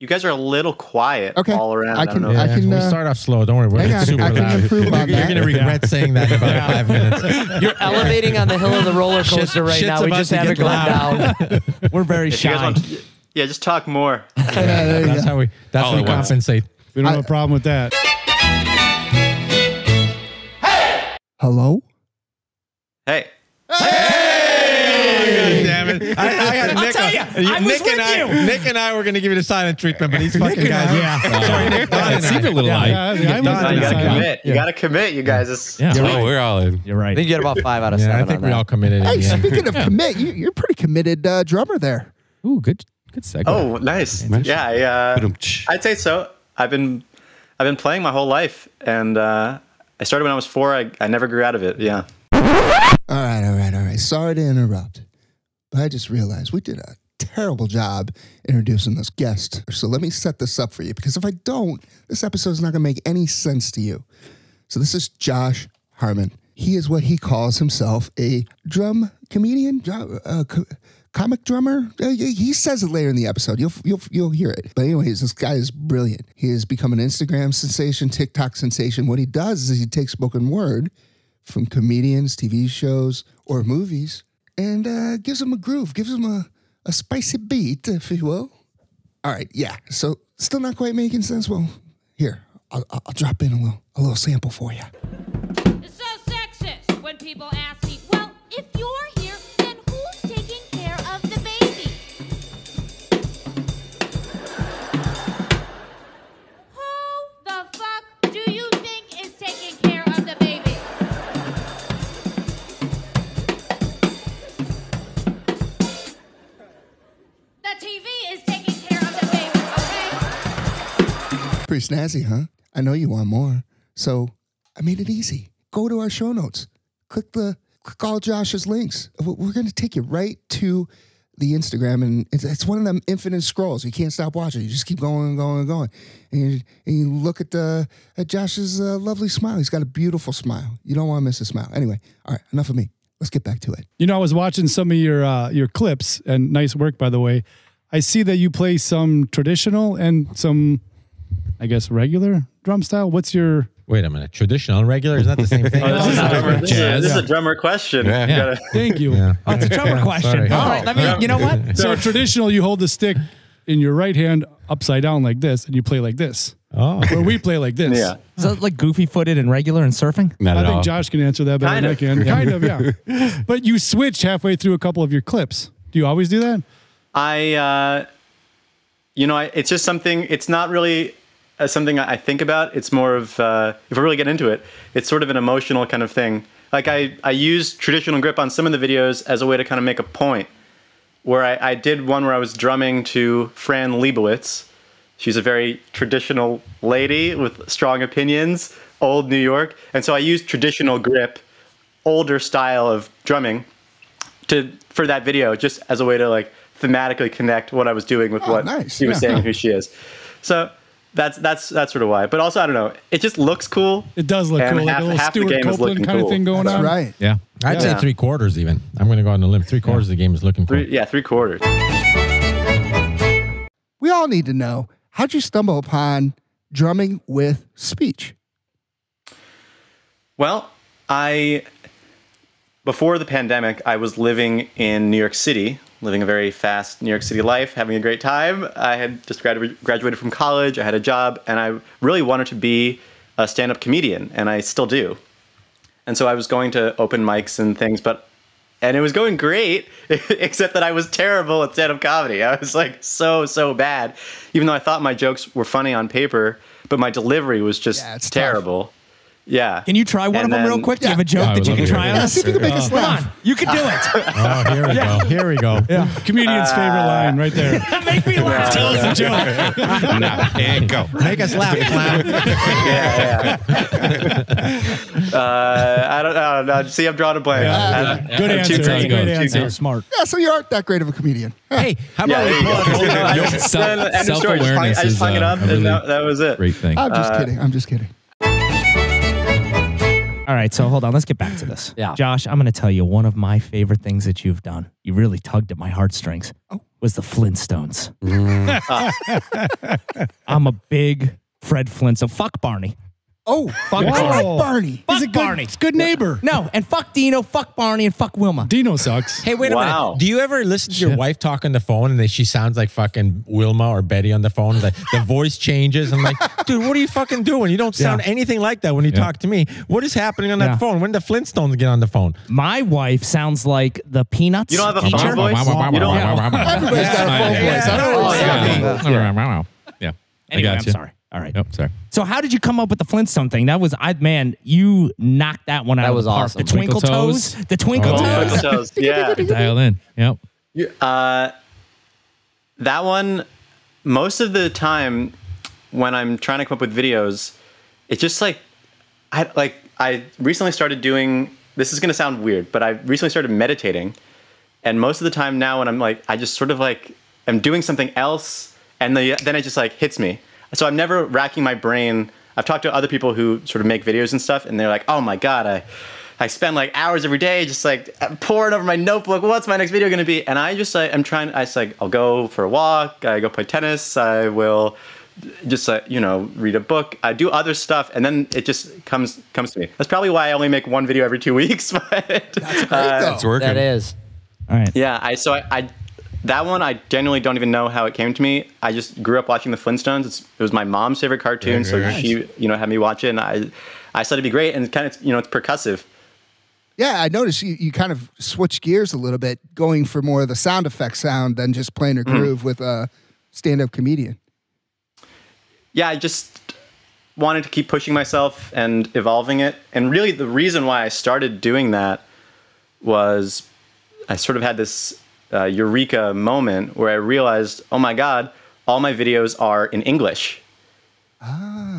You guys are a little quiet all around. I can. We start off slow. Don't worry. We're super I can loud. improve on You're going to regret saying that in about 5 minutes. You're elevating on the hill of the roller coaster right now. We just had to go down. We're very shy. Just talk more. That's how we compensate. We don't have a problem with that. Hello? Hey. Damn it. I had Nick. I was with you. Nick and I were going to give you the silent treatment, but these fucking guys. Sorry, Nick. It seemed a little light. You got to commit. You got to commit, you guys. We're all in. You're right. I think you get about 5 out of 7 I think we all committed. Hey, speaking of commit, you're pretty committed drummer there. Ooh, good segue. Oh, nice. Yeah, I'd say so. I've been playing my whole life, and I started when I was 4. I never grew out of it. Yeah. All right. Sorry to interrupt, but I just realized we did a terrible job introducing this guest. So let me set this up for you, because if I don't, this episode is not going to make any sense to you. So this is Josh Harmon. He is what he calls himself, a drum comedian, comic drummer. He says it later in the episode. You'll hear it. But anyways, this guy is brilliant. He has become an Instagram sensation, TikTok sensation. What he does is he takes spoken word from comedians, TV shows, or movies, and gives them a groove, gives them a spicy beat, if you will. All right, yeah. So still not quite making sense. Well, here, I'll drop in a little sample for you. It's so sexist when people ask me, well, if you're here, then who's taking care of the baby? Who the fuck do you think is taking care of the baby? The TV is taking care of the baby, okay? Pretty snazzy, huh? I know you want more. So I made it easy. Go to our show notes. Click all Josh's links. We're going to take you right to the Instagram, and it's one of them infinite scrolls. You can't stop watching. You just keep going and going and going. And you look at Josh's lovely smile. He's got a beautiful smile. You don't want to miss a smile. Anyway, all right, enough of me. Let's get back to it. You know, I was watching some of your clips, and nice work, by the way. I see that you play some traditional and some, I guess, regular drum style. What's your... Wait a minute. Traditional and regular is not the same thing. This is a drummer question. Yeah. Thank you. Oh, it's a drummer question. All right, you know what? So traditional, you hold the stick in your right hand upside down like this, and you play like this. Oh. Where we play like this. Yeah. Is that like goofy-footed and regular and surfing? Not I at think all. Josh can answer that better than I can. Kind of, yeah. But you switched halfway through a couple of your clips. Do you always do that? It's just something, it's not really something I think about. It's more of, if I really get into it, it's sort of an emotional kind of thing. Like I use traditional grip on some of the videos as a way to kind of make a point. Where I did one where I was drumming to Fran Lebowitz. She's a very traditional lady with strong opinions, old New York. And so I used traditional grip, older style of drumming for that video, just as a way to like thematically connect what I was doing with what she was saying, who she is. So that's sort of why. But also, I don't know, it just looks cool. It does look cool, like a little Stuart Copeland kind of thing going on. That's right. Yeah. I'd say 3/4 even. I'm going to go on the limb. 3/4 of the game is looking cool. 3/4. We all need to know, how'd you stumble upon drumming with speech? Well, before the pandemic, I was living in New York City, living a very fast New York City life, having a great time. I had just graduated from college, I had a job, and I really wanted to be a stand-up comedian, and I still do. And so I was going to open mics and things, and it was going great, except that I was terrible at stand-up comedy. I was like so bad, even though I thought my jokes were funny on paper, but my delivery was just terrible. Tough. Yeah. Can you try one of them real quick? Do you have a joke that you can try on us? See if you can make us laugh. Come on, you can do it. Oh, here we go. Here we go. Yeah. Comedian's favorite line right there. Make me laugh. Tell us a joke. And go. Make us laugh, clown. I don't know. See, I'm drawing a blank. Good answer. That's a great answer. Smart. Yeah, so you aren't that great of a comedian. Hey, how about we pull up Self-awareness I just hung it up, and that was it. Great thing. I'm just kidding. All right, so hold on. Let's get back to this. Yeah. Josh, I'm going to tell you one of my favorite things that you've done. You really tugged at my heartstrings. Oh. was the Flintstones. I'm a big Fred Flintstone. Fuck Barney. Oh, fuck Barney. Fuck Barney. It's a good neighbor. No, and fuck Dino, fuck Barney, and fuck Wilma. Dino sucks. Hey, wait a minute. Do you ever listen to your wife talk on the phone and she sounds like fucking Wilma or Betty on the phone? Like the voice changes. I'm like, dude, what are you fucking doing? You don't sound anything like that when you talk to me. What is happening on that phone? When the Flintstones get on the phone? My wife sounds like the Peanuts. You don't have a teacher? phone voice? Everybody's got a phone voice. I don't know. Yeah. Anyway, I I'm got you. sorry. All right. Yep, sorry. So how did you come up with the Flintstone thing? That was, man, you knocked that one out That of was the park. awesome. The Twinkle Toes. The Twinkle Toes. Yeah. Dial in. Yep. That one, most of the time when I'm trying to come up with videos, it's just like, I recently started doing, this is going to sound weird, but I recently started meditating. And most of the time now when I'm like, I just sort of like, I'm doing something else. And then it just like hits me. So I'm never racking my brain. I've talked to other people who sort of make videos and stuff, and they're like, oh my God, I spend like hours every day just like pouring over my notebook. What's my next video going to be? And I just like, I'll go for a walk. I go play tennis. I will just read a book. I do other stuff, and then it just comes to me. That's probably why I only make one video every 2 weeks. But That's great, though. It's working. That is. All right. Yeah, I that one, I genuinely don't even know how it came to me. I just grew up watching the Flintstones. It was my mom's favorite cartoon, so she, had me watch it, and I thought it'd be great, and kind of, it's percussive. Yeah, I noticed you kind of switched gears a little bit, going for more of the sound effect sound than just playing a groove with a stand-up comedian. Yeah, I just wanted to keep pushing myself and evolving it, and really the reason why I started doing that was I sort of had this eureka moment where I realized, oh my God, all my videos are in English.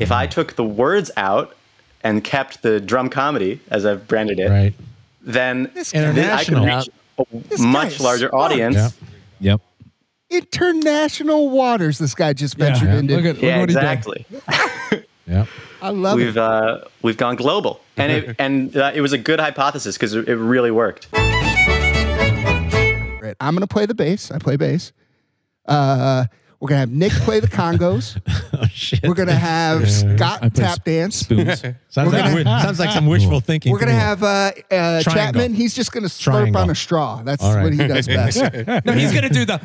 If I took the words out and kept the drum comedy, as I've branded it, then I could reach a much larger audience. Yep. International waters this guy just ventured into. Look what he did. Exactly. Yeah. I love it. We've gone global, and it was a good hypothesis because it really worked. I'm going to play the bass. I play bass. We're going to have Nick play the congos. Oh, shit. We're going to have Scott tap dance. Spoons. Sounds like some wishful thinking. We're going to have Chapman. He's just going to slurp on a straw. That's what he does best. No, he's going to do the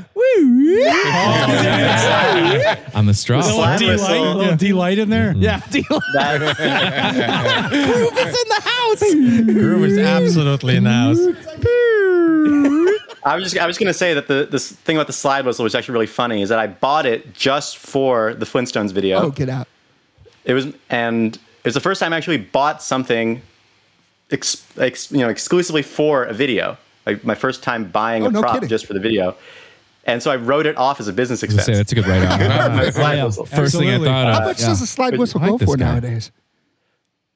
On the straw. Little D-light in there. Yeah. Groove is in the house. Groove is absolutely in the house. I was going to say that this thing about the slide whistle was actually really funny. Is that I bought it just for the Flintstones video. Oh, get out! It was the first time I actually bought something, exclusively for a video. Like my first time buying a prop just for the video. And so I wrote it off as a business expense. That's a good write-off. Slide whistle. First thing I thought How much does a slide whistle go for nowadays?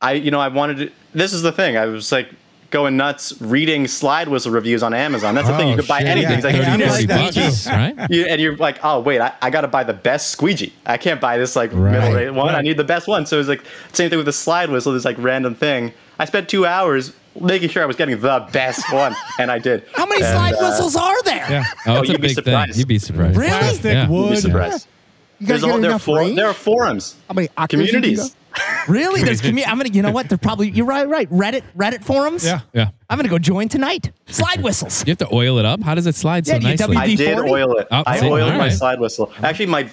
I wanted to. This is the thing. I was like going nuts reading slide whistle reviews on Amazon. That's the thing. You could buy anything. Yeah. It's like, $30 right? and you're like, oh wait, I got to buy the best squeegee. I can't buy this like middle rate one. I need the best one. So it's like same thing with the slide whistle. This like random thing. I spent 2 hours making sure I was getting the best one, and I did. How many slide whistles are there? Yeah. Oh, it's a you'd be big thing. surprised. You'd be surprised. Really? Plastic, You'd be wood. surprised. You guys get enough range? There are forums. How many octaves you can Communities. go? Really? There's I'm gonna. You know what? They're probably. You're right. Reddit forums. Yeah. Yeah. I'm gonna go join tonight. Slide whistles. You have to oil it up. How does it slide so Yeah, you nicely? I did WD-40? oil it. Oh, I see, oiled all my right. slide whistle. Actually,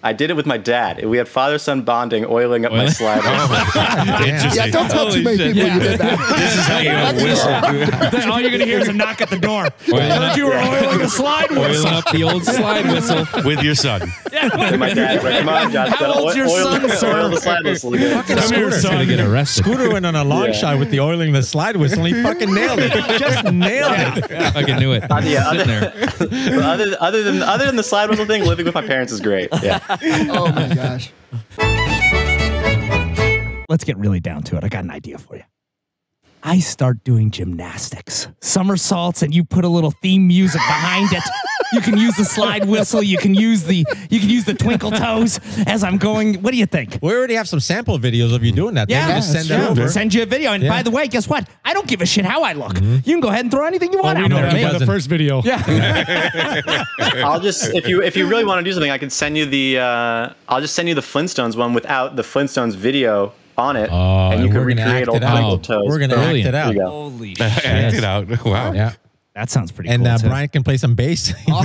I did it with my dad. We had father-son bonding, oiling up my slide whistle. Yeah, don't tell too many people you did that. This is how you whistle. Then all you're gonna hear is a knock at the door. You were oiling the slide Oil up the old slide whistle. with your son. And my dad, like, come on, Josh, How gotta old's your son, sir? oil the slide whistle again. Scooter's Gonna get arrested. Scooter went on a long shot with the oiling the slide whistle, and he fucking nailed it. Just nailed it. I fucking knew it. Sitting there. Other than the slide whistle thing, living with my parents is great. Yeah. Oh my gosh. Let's get really down to it. I got an idea for you. I start doing gymnastics, somersaults, and you put a little theme music behind it. You can use the slide whistle. You can use the twinkle toes as I'm going. What do you think? We already have some sample videos of you doing that. Yeah, just send that over. Send you a video. And by the way, guess what? I don't give a shit how I look. You can go ahead and throw anything you want out We know there. that by the first video. Yeah. I'll just if you really want to do something, I can send you the I'll just send you the Flintstones one without the Flintstones video on it, and you can recreate old Twinkle Toes. We're gonna act it out. Holy shit. Act it out. Wow. Yeah. That sounds pretty And cool. Brian can play some bass. It'll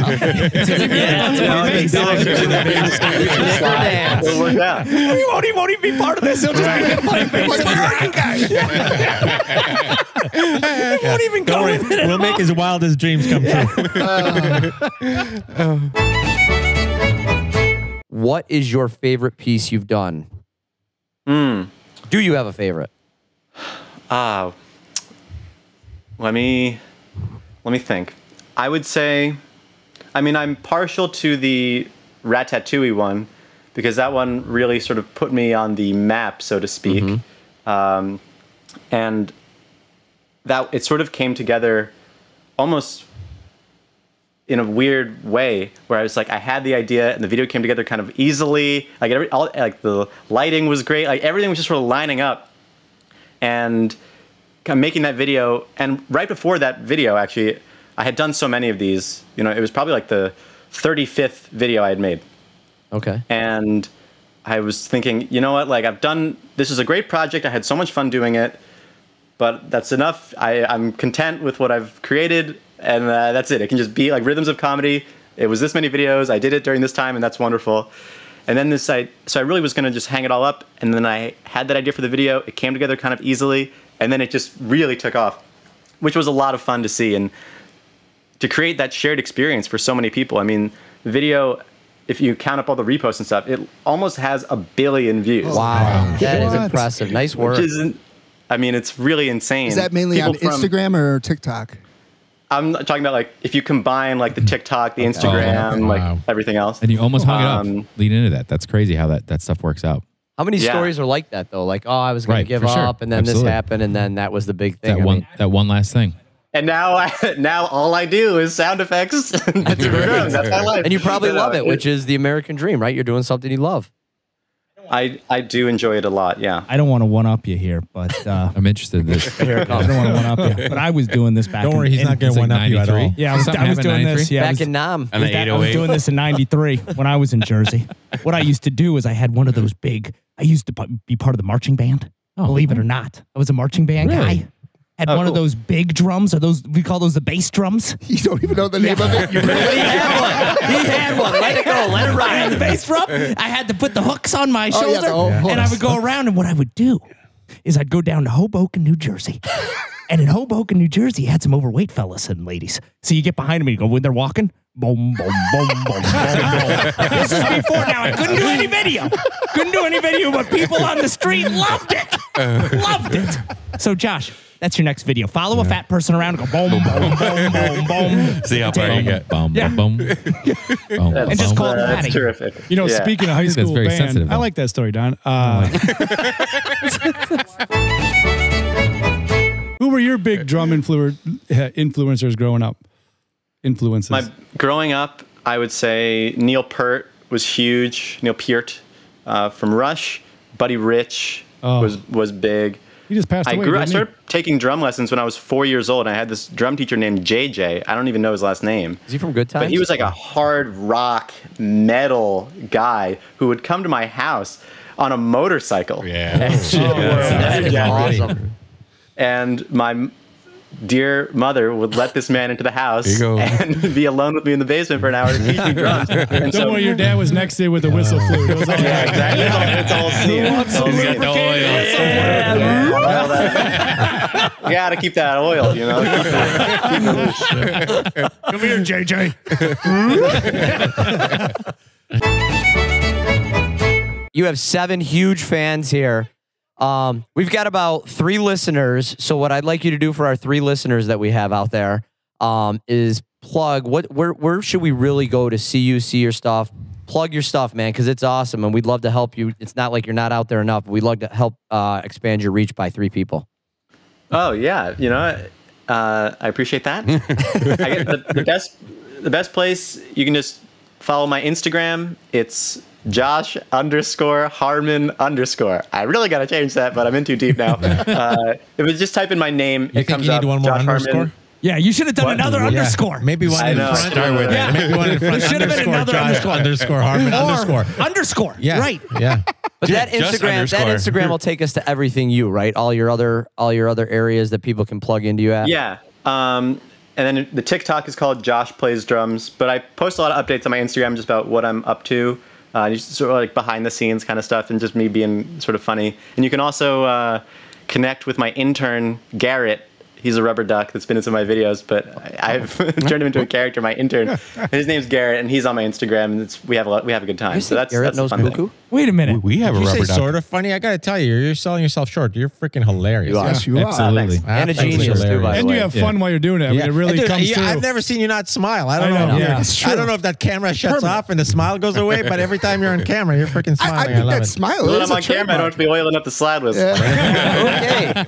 work out. He won't even be part of this. He'll just be playing bass. He won't even go with it. We'll make his wildest dreams come true. What is your favorite piece you've done? Do you have a favorite? Let me think. I would say, I mean, I'm partial to the Ratatouille one because that one really sort of put me on the map, so to speak. And that it sort of came together almost in a weird way where I was like, I had the idea and the video came together kind of easily. Like like the lighting was great. Like everything was just sort of lining up. And I'm making that video, and right before that video, actually, I had done so many of these. You know, it was probably like the 35th video I had made. Okay. And I was thinking, you know what? Like, this is a great project. I had so much fun doing it, but that's enough. I'm content with what I've created, and that's it. It can just be like Rhythms of Comedy. It was this many videos. I did it during this time, and that's wonderful. And then so I really was going to just hang it all up, and then I had that idea for the video. It came together kind of easily. And then it just really took off, which was a lot of fun to see and to create that shared experience for so many people. I mean, the video, if you count up all the reposts and stuff, it almost has 1 billion views. Wow. That is impressive. Nice work. Which isn't, I mean, it's really insane. Is that mainly on People Instagram or TikTok? I'm talking about like if you combine like the TikTok, the Instagram, like everything else. And you almost hung it up. Lean into that. That's crazy how that stuff works out. How many stories are like that though? Like, oh, I was going to give up, and then this happened, and then that was the big thing. That one last thing. And now all I do is sound effects. That's my life. And you probably love it, which is the American dream, right? You're doing something you love. I do enjoy it a lot. Yeah. I don't want to one up you here, but I'm interested in this. Here it I comes. don't want to one up you. But I was doing this back. Don't worry, he's not going to one up you at all. Yeah, I was doing this. Yeah, Back in Nam. And I was doing this in '93 when I was in Jersey. What I used to do is I had one of those big. I used to be part of the marching band. Believe it or not, I was a marching band guy. Had one of those big drums, or those we call those the bass drums. You don't even know the name of it. He had one. He had one. Let it go. Let it ride. The bass drum. I had to put the hooks on my shoulder, and I would go around. And what I would do is I'd go down to Hoboken, New Jersey. And in Hoboken, New Jersey, you had some overweight fellas and ladies. So you get behind them and you go, when they're walking, boom, boom, boom, boom, boom, boom. This is before now. I couldn't do any video. Couldn't do any video, but people on the street loved it. Loved it. So, Josh, that's your next video. Follow a fat person around and go boom, boom, boom, boom, boom. See how far you get. Boom, boom, boom. And just call it That's fatty. terrific. You know, speaking of high school very band, sensitive, I though. like that story, Don. Who were your big drum influencers growing up? Influences. Growing up, I would say Neil Peart was huge. Neil Peart from Rush. Buddy Rich was big. He just passed away. I started taking drum lessons when I was 4 years old, and I had this drum teacher named JJ. I don't even know his last name. Is he from Good Times? But he was like a hard rock metal guy who would come to my house on a motorcycle. Yeah. That is awesome. And my dear mother would let this man into the house and be alone with me in the basement for an hour to teach me drums. And Don't worry, your dad was next day with a whistle flute. It was all exactly. It's all steam. He's got the oil. You gotta keep that oil, you know. Come here, JJ. You have 7 huge fans here. We've got about 3 listeners. So what I'd like you to do for our 3 listeners that we have out there is plug where should we really go to see you, see your stuff? Plug your stuff, man, because it's awesome, and we'd love to help you. It's not like you're not out there enough. We'd love to help expand your reach by 3 people. Oh yeah, I appreciate that. I get the best place, you can just follow my Instagram. It's Josh_Harmon_. I really got to change that, but I'm in too deep now. If it just type in my name, You it think comes you up. need one more Josh underscore? Harmon. Yeah, you should have done another underscore. Maybe one I in know. front. Start with Yeah. it. Maybe one in front. There should have been another underscore. Underscore Harmon underscore. Underscore. Yeah. Right. Yeah. But that Just Instagram will take us to everything you, right? All your other areas that people can plug into you at. Yeah. And then the TikTok is called Josh Plays Drums, but I post a lot of updates on my Instagram just about what I'm up to, just sort of like behind the scenes kind of stuff, and just me being sort of funny. And you can also connect with my intern, Garrett. He's a rubber duck that's been in some of my videos, but I've turned him into a character, my intern. And his name's Garrett, and he's on my Instagram, and we have a good time. So that's Garrett a knows fun thing. Buku? Wait a minute. We have a Did you rubber say duck. sort of funny? I got to tell you, you're selling yourself short. You're freaking hilarious. You are. Yes, you are. Absolutely. And a Absolutely genius, too, hilarious. by the And way. you have fun while you're doing it. I mean, it really Dude, comes through. I've never seen you not smile. I don't I know. know. If you're- Yeah, it's true. I don't know if that camera shuts off and the smile goes away, but every time you're on camera, you're freaking I smiling. I, think love that it. smile When is I'm a on camera, I don't have to be oiling up the slide with. Okay.